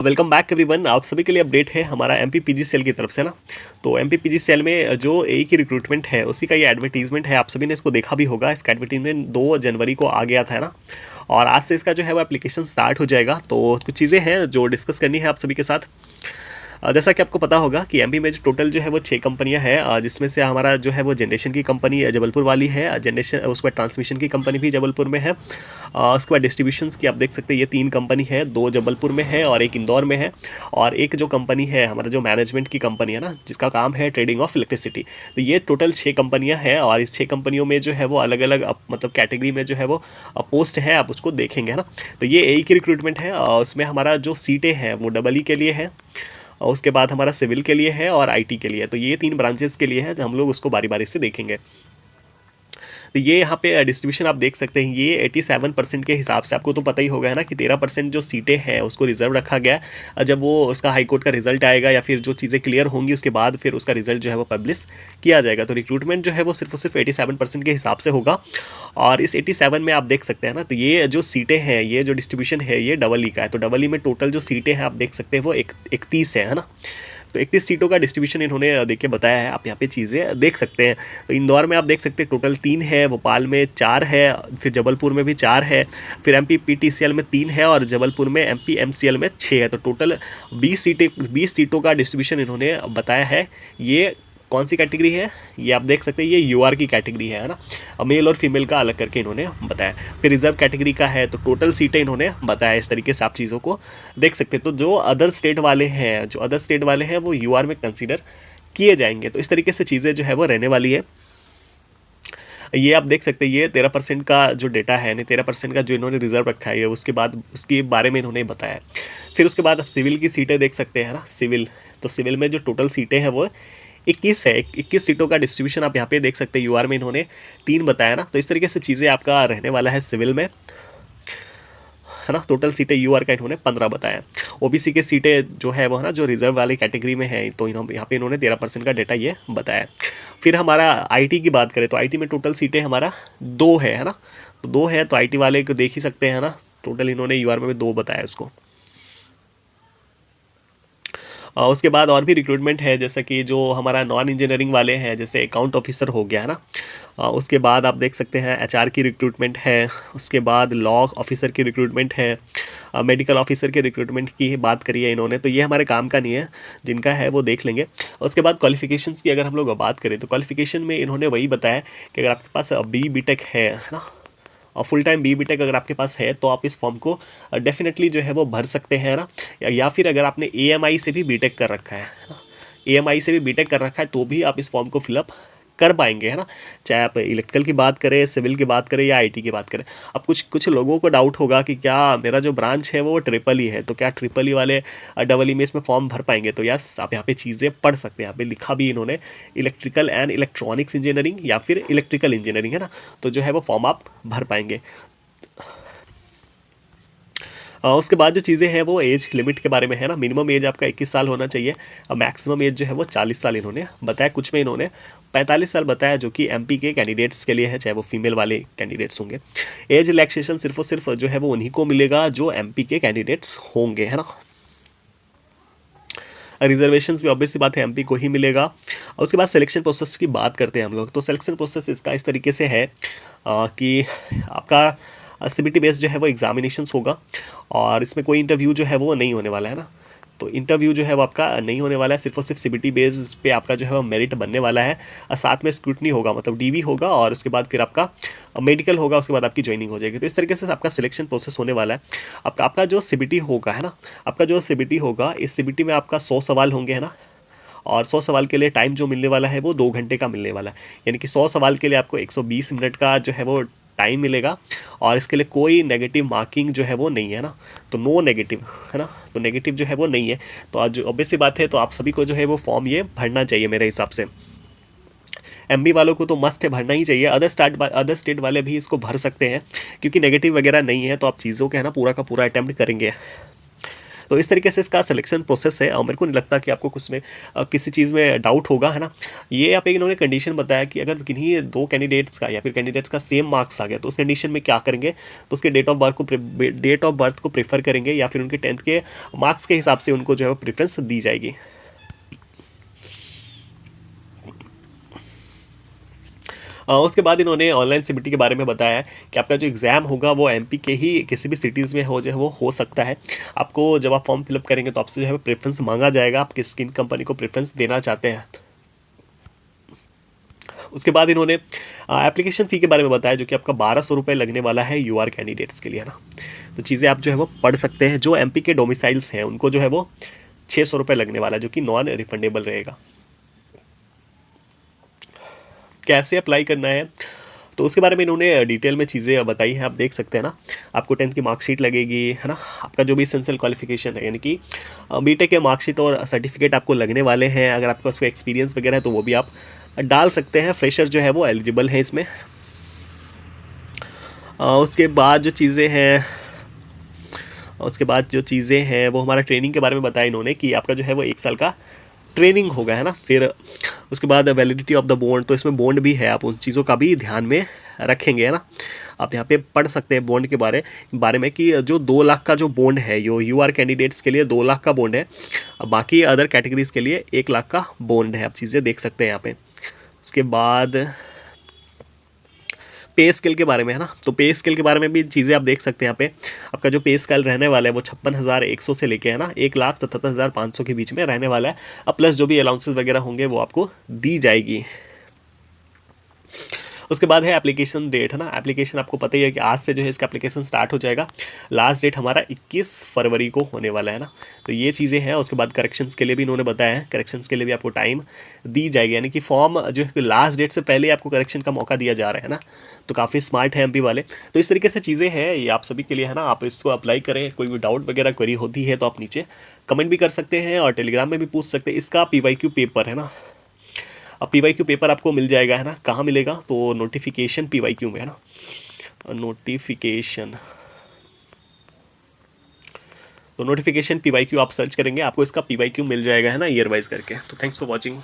Welcome back everyone. आप सभी के लिए अपडेट है हमारा एमपीपीजी सेल की तरफ से ना। तो एमपीपीजी सेल में जो एक ही रिक्रूटमेंट है उसी का ये एडवर्टीजमेंट है। आप सभी ने इसको देखा भी होगा। इसका एडवर्टीजमेंट 2 जनवरी को आ गया था ना, और आज से इसका जो है वो एप्लीकेशन स्टार्ट हो जाएगा। तो कुछ चीज़ें हैं जो डिस्कस करनी है आप सभी के साथ। जैसा कि आपको पता होगा कि एमपी में जो टोटल जो है वो 6 कंपनियां हैं, जिसमें से हमारा जो है वो जनरेशन की कंपनी जबलपुर वाली है, जनरेशन उसके बाद ट्रांसमिशन की कंपनी भी जबलपुर में है। उसके बाद डिस्ट्रीब्यूशंस की आप देख सकते हैं ये 3 कंपनी है, 2 जबलपुर में है और एक इंदौर में है। और एक जो कंपनी है हमारा जो मैनेजमेंट की कंपनी है ना, जिसका काम है ट्रेडिंग ऑफ इलेक्ट्रिसिटी। तो ये टोटल 6 कंपनियाँ हैं और इस 6 कंपनियों में जो है वो अलग अलग मतलब कैटेगरी में जो है वो पोस्ट है, आप उसको देखेंगे है ना। तो ये एक ही रिक्रूटमेंट है, उसमें हमारा जो सीटें हैं वो डबल ई के लिए है, और उसके बाद हमारा सिविल के लिए है और आईटी के लिए है। तो ये 3 ब्रांचेस के लिए है, तो हम लोग उसको बारी बारी से देखेंगे। तो ये यहाँ पे डिस्ट्रीब्यूशन आप देख सकते हैं। ये 87% के हिसाब से, आपको तो पता ही होगा है ना कि 13% जो सीटें हैं उसको रिजर्व रखा गया है। जब वो उसका हाई कोर्ट का रिजल्ट आएगा या फिर जो चीज़ें क्लियर होंगी उसके बाद फिर उसका रिजल्ट जो है वो पब्लिश किया जाएगा। तो रिक्रूटमेंट जो है वो सिर्फ और सिर्फ 87% के हिसाब से होगा। और इस 87 में आप देख सकते हैं ना, तो ये जो सीटें हैं, ये जो डिस्ट्रीब्यूशन है ये डबल ई का है। तो डबल ई में टोटल जो सीटें हैं आप देख सकते हैं वो 31 है ना। तो 31 सीटों का डिस्ट्रीब्यूशन इन्होंने देख के बताया है, आप यहाँ पे चीज़ें देख सकते हैं। तो इंदौर में आप देख सकते हैं टोटल 3 है, भोपाल में 4 है, फिर जबलपुर में भी 4 है, फिर एमपी पीटीसीएल में 3 है और जबलपुर में एमपी एमसीएल में 6 है। तो टोटल 20 सीटों का डिस्ट्रीब्यूशन इन्होंने बताया है। ये कौन सी कैटेगरी है ये आप देख सकते हैं, ये यूआर की कैटेगरी है ना। मेल और फीमेल का अलग करके इन्होंने बताया। फिर रिजर्व कैटेगरी का है, तो टोटल सीटें इन्होंने बताया। इस तरीके से आप चीज़ों को देख सकते हैं। तो जो अदर स्टेट वाले हैं वो यूआर में कंसीडर किए जाएंगे। तो इस तरीके से चीज़ें जो है वो रहने वाली है। ये आप देख सकते हैं, ये 13% का जो डेटा है नहीं, 13% का जो इन्होंने रिजर्व रखा है, उसके बाद उसके बारे में इन्होंने बताया। फिर उसके बाद आप सिविल की सीटें देख सकते हैं ना। सिविल, तो सिविल में जो टोटल सीटें हैं वो 21 है। 21 सीटों का डिस्ट्रीब्यूशन आप यहाँ पे देख सकते हैं। यूआर में इन्होंने 3 बताया ना। तो इस तरीके से चीज़ें आपका रहने वाला है सिविल में, है ना। टोटल सीटें यूआर का इन्होंने 15 बताया। ओबीसी के सीटें जो है वो है ना, जो रिजर्व वाली कैटेगरी में है, तो यहाँ पे इन्होंने 13% का डेटा ये बताया। फिर हमारा आईटी की बात करें तो आईटी में टोटल सीटें हमारा 2 है ना। तो 2 है, तो आईटी वाले को देख ही सकते हैं ना। टोटल इन्होंने यूआर में भी 2 बताया इसको। उसके बाद और भी रिक्रूटमेंट है, जैसे कि जो हमारा नॉन इंजीनियरिंग वाले हैं, जैसे अकाउंट ऑफिसर हो गया है ना। उसके बाद आप देख सकते हैं एचआर की रिक्रूटमेंट है। उसके बाद लॉ ऑफिसर की रिक्रूटमेंट है। मेडिकल ऑफिसर के रिक्रूटमेंट की बात करी है इन्होंने। तो ये हमारे काम का नहीं है, जिनका है वो देख लेंगे। उसके बाद क्वालिफिकेशंस की अगर हम लोग बात करें तो क्वालिफिकेशन में इन्होंने वही बताया कि अगर आपके पास BTech है ना, और फुल टाइम BTech अगर आपके पास है तो आप इस फॉर्म को डेफिनेटली जो है वो भर सकते हैं ना। या फिर अगर आपने AMI से भी BTech कर रखा है ना, AMI से भी BTech कर रखा है तो भी आप इस फॉर्म को फिलअप कर पाएंगे, है ना। चाहे आप इलेक्ट्रिकल की बात करें, सिविल की बात करें या आईटी की बात करें। अब कुछ कुछ लोगों को डाउट होगा कि क्या मेरा जो ब्रांच है वो ट्रिपल ई है, तो क्या ट्रिपल ई वाले डबल ई में इसमें फॉर्म भर पाएंगे। तो यस, आप यहाँ पे चीज़ें पढ़ सकते हैं। यहाँ पे लिखा भी इन्होंने इलेक्ट्रिकल एंड इलेक्ट्रॉनिक्स इंजीनियरिंग या फिर इलेक्ट्रिकल इंजीनियरिंग, है ना। तो जो है वो फॉर्म आप भर पाएंगे। उसके बाद जो चीज़ें हैं वो एज लिमिट के बारे में है ना। मिनिमम एज आपका 21 साल होना चाहिए और मैक्सिमम एज जो है वो 40 साल इन्होंने बताया। कुछ में इन्होंने 45 साल बताया, जो कि एमपी के कैंडिडेट्स के लिए है, चाहे वो फीमेल वाले कैंडिडेट्स होंगे। एज रिलैक्सेशन सिर्फ और सिर्फ जो है वो उन्हीं को मिलेगा जो एमपी के कैंडिडेट्स होंगे, है ना। रिजर्वेशंस भी ऑब्वियस सी बात है एमपी को ही मिलेगा। और उसके बाद सिलेक्शन प्रोसेस की बात करते हैं हम लोग। तो सिलेक्शन प्रोसेस इसका इस तरीके से है कि आपका CBT बेस्ड जो है वो एग्जामिनेशंस होगा, और इसमें कोई इंटरव्यू जो है वो नहीं होने वाला है ना। तो इंटरव्यू जो है वो आपका नहीं होने वाला है, सिर्फ और सिर्फ CBT बेस पे आपका जो है वो मेरिट बनने वाला है। और साथ में स्क्रूटनी होगा, मतलब DV होगा, और उसके बाद फिर आपका मेडिकल होगा, उसके बाद आपकी ज्वाइनिंग हो जाएगी। तो इस तरीके से आपका सिलेक्शन प्रोसेस होने वाला है। आपका जो CBT होगा, है ना, आपका जो CBT होगा, इस CBT में आपका 100 सवाल होंगे, है ना। और 100 सवाल के लिए टाइम जो मिलने वाला है वो 2 घंटे का मिलने वाला है। यानी कि 100 सवाल के लिए आपको 120 मिनट का जो है वो टाइम मिलेगा, और इसके लिए कोई नेगेटिव मार्किंग जो है वो नहीं है ना। तो नो नेगेटिव, है ना। तो नेगेटिव जो है वो नहीं है। तो आज ऑब्वियस सी बात है, तो आप सभी को जो है वो फॉर्म ये भरना चाहिए मेरे हिसाब से। MB वालों को तो मस्ट है, भरना ही चाहिए। अदर स्टेट वाले भी इसको भर सकते हैं, क्योंकि नेगेटिव वगैरह नहीं है, तो आप चीज़ों के है ना पूरा का पूरा अटैम्प्ट करेंगे। तो इस तरीके से इसका सिलेक्शन प्रोसेस है और मेरे को नहीं लगता कि आपको कुछ में किसी चीज़ में डाउट होगा, है ना। ये यहाँ पे इन्होंने कंडीशन बताया कि अगर किन्हीं दो कैंडिडेट्स का या फिर कैंडिडेट्स का सेम मार्क्स आ गया तो उस कंडीशन में क्या करेंगे, तो उसके डेट ऑफ बर्थ को प्रेफर करेंगे या फिर उनके 10th के मार्क्स के हिसाब से उनको जो है प्रेफरेंस दी जाएगी। उसके बाद इन्होंने ऑनलाइन सीबीटी के बारे में बताया है कि आपका जो एग्ज़ाम होगा वो एमपी के ही किसी भी सिटीज़ में हो, जो है वो हो सकता है। आपको जब आप फॉर्म फिलअप करेंगे तो आपसे जो है प्रेफरेंस मांगा जाएगा, आप किन कंपनी को प्रेफरेंस देना चाहते हैं। उसके बाद इन्होंने एप्लीकेशन फ़ी के बारे में बताया, जो कि आपका 1200 रुपये लगने वाला है यूआर कैंडिडेट्स के लिए, है ना। तो चीज़ें आप जो है वो पढ़ सकते हैं। जो एमपी के डोमिसाइल्स हैं उनको जो है वो 600 रुपये लगने वाला है, जो कि नॉन रिफंडेबल रहेगा। कैसे अप्लाई करना है तो उसके बारे में इन्होंने डिटेल में चीज़ें बताई हैं, आप देख सकते हैं ना। आपको 10th की मार्कशीट लगेगी, है ना। आपका जो भी एसेंशियल क्वालिफिकेशन है, यानी कि बीटेक के मार्कशीट और सर्टिफिकेट आपको लगने वाले हैं। अगर आपका उसका एक्सपीरियंस वगैरह है तो वो भी आप डाल सकते हैं। फ्रेशर जो है वो एलिजिबल है इसमें। उसके बाद जो चीज़ें हैं वो हमारा ट्रेनिंग के बारे में बताया इन्होंने कि आपका जो है वो 1 साल का ट्रेनिंग होगा, है ना। फिर उसके बाद वैलिडिटी ऑफ द बॉन्ड, तो इसमें बॉन्ड भी है, आप उन चीज़ों का भी ध्यान में रखेंगे, है ना। आप यहाँ पे पढ़ सकते हैं बॉन्ड के बारे में कि जो 2 लाख का जो बॉन्ड है, यो यूआर कैंडिडेट्स के लिए 2 लाख का बॉन्ड है, बाकी अदर कैटेगरीज के लिए 1 लाख का बॉन्ड है। आप चीज़ें देख सकते हैं यहाँ पे। उसके बाद पे स्केल के बारे में, है ना। तो पे स्केल के बारे में भी चीज़ें आप देख सकते हैं यहाँ पे। आपका जो पे स्केल रहने वाला है वो 56,100 से लेके, है ना, 1,77,500 के बीच में रहने वाला है। अब प्लस जो भी अलाउंसेस वगैरह होंगे वो आपको दी जाएगी। उसके बाद है एप्लीकेशन डेट, है ना। एप्लीकेशन आपको पता ही है कि आज से जो है इसका एप्लीकेशन स्टार्ट हो जाएगा। लास्ट डेट हमारा 21 फरवरी को होने वाला है ना। तो ये चीज़ें हैं। उसके बाद करेक्शंस के लिए भी इन्होंने बताया है, करेक्शंस के लिए भी आपको टाइम दी जाएगी, यानी कि फॉर्म जो है लास्ट डेट से पहले आपको करेक्शन का मौका दिया जा रहा है ना। तो काफ़ी स्मार्ट है एमपी वाले। तो इस तरीके से चीज़ें हैं, ये आप सभी के लिए, है ना। आप इसको अप्लाई करें। कोई भी डाउट वगैरह क्वेरी होती है तो आप नीचे कमेंट भी कर सकते हैं और टेलीग्राम में भी पूछ सकते हैं। इसका पीवाईक्यू पेपर, है ना। अब पीवाईक्यू पेपर आपको मिल जाएगा, है ना। कहाँ मिलेगा, तो नोटिफिकेशन पीवाईक्यू में, है ना। नोटिफिकेशन पीवाईक्यू आप सर्च करेंगे, आपको इसका पीवाईक्यू मिल जाएगा, है ना, ईयर वाइज करके। तो थैंक्स फॉर वॉचिंग।